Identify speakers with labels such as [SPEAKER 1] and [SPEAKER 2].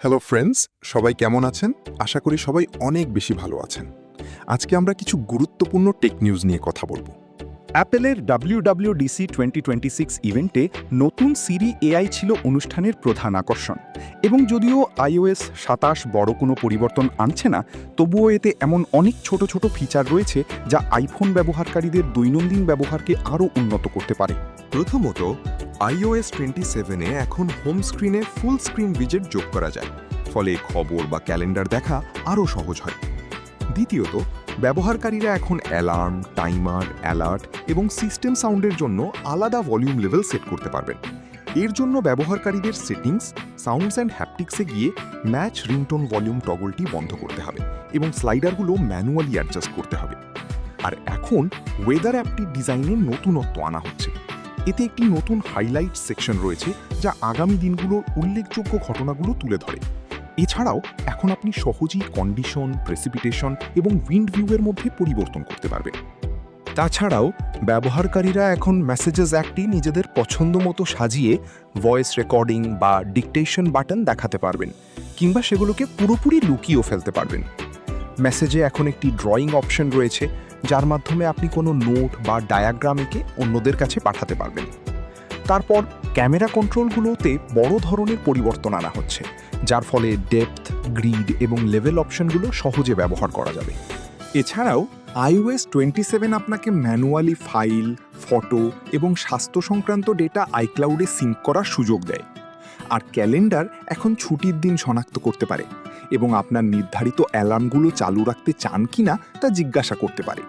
[SPEAKER 1] Hello friends, সবাই কেমন আছেন? আশা করি সবাই অনেক বেশি ভালো আছেন। আজকে আমরা কিছু গুরুত্বপূর্ণ টেক নিউজ নিয়ে কথা বলবো।
[SPEAKER 2] অ্যাপেলের WWDC 2026 ইভেন্টে নতুন সিরি এআই ছিল অনুষ্ঠানের প্রধান আকর্ষণ। এবং যদিও iOS 27 বড় কোনো পরিবর্তন আনছে না, তবুও এতে এমন অনেক ছোট ছোট ফিচার রয়েছে যা আইফোন ব্যবহারকারীদের দৈনন্দিন ব্যবহারকে আরও উন্নত করতে পারে।
[SPEAKER 3] প্রথমত, iOS 27-এ এখন হোম স্ক্রিনে ফুল স্ক্রিন উইজেট যোগ করা যায়, ফলে খবর বা ক্যালেন্ডার দেখা আরও সহজ হয়। দ্বিতীয়ত, ব্যবহারকারীরা এখন অ্যালার্ম, টাইমার, অ্যালার্ট এবং সিস্টেম সাউন্ডের জন্য আলাদা ভলিউম লেভেল সেট করতে পারবেন। এর জন্য ব্যবহারকারীদের সেটিংস, সাউন্ডস অ্যান্ড হ্যাপটিক্সে গিয়ে ম্যাচ রিংটোন ভলিউম টগলটি বন্ধ করতে হবে এবং স্লাইডারগুলো ম্যানুয়ালি অ্যাডজাস্ট করতে হবে। আর এখন ওয়েদার অ্যাপটির ডিজাইনে নতুনত্ব আনা হচ্ছে। এতে একটি নতুন হাইলাইট সেকশন রয়েছে যা আগামী দিনগুলোর উল্লেখযোগ্য ঘটনাগুলো তুলে ধরে। এছাড়াও এখন আপনি সহজেই কন্ডিশন, প্রেসিপিটেশন এবং উইন্ড ভিউয়ের মধ্যে পরিবর্তন করতে পারবেন।
[SPEAKER 4] তাছাড়াও ব্যবহারকারীরা এখন মেসেজেস অ্যাপটি নিজেদের পছন্দ মতো সাজিয়ে ভয়েস রেকর্ডিং বা ডিকটেশন বাটন দেখাতে পারবেন, কিংবা সেগুলোকে পুরোপুরি লুকিয়েও ফেলতে পারবেন। মেসেজে এখন একটি ড্রয়িং অপশন রয়েছে, যার মাধ্যমে আপনি কোনো নোট বা ডায়াগ্রাম এঁকে অন্যদের কাছে পাঠাতে পারবেন। তারপর ক্যামেরা কন্ট্রোলগুলোতে বড় ধরনের পরিবর্তন আনা হচ্ছে, যার ফলে ডেপথ, গ্রিড এবং লেভেল অপশনগুলো সহজে ব্যবহার করা যাবে।
[SPEAKER 2] এছাড়াও iOS 27 আপনাকে ম্যানুয়ালি ফাইল, ফটো এবং স্বাস্থ্য সংক্রান্ত ডেটা আইক্লাউডে সিঙ্ক করার সুযোগ দেয়। আর ক্যালেন্ডার এখন ছুটির দিন শনাক্ত করতে পারে এবং আপনার নির্ধারিত অ্যালার্মগুলো চালু রাখতে চান কিনা তা জিজ্ঞাসা করতে পারে।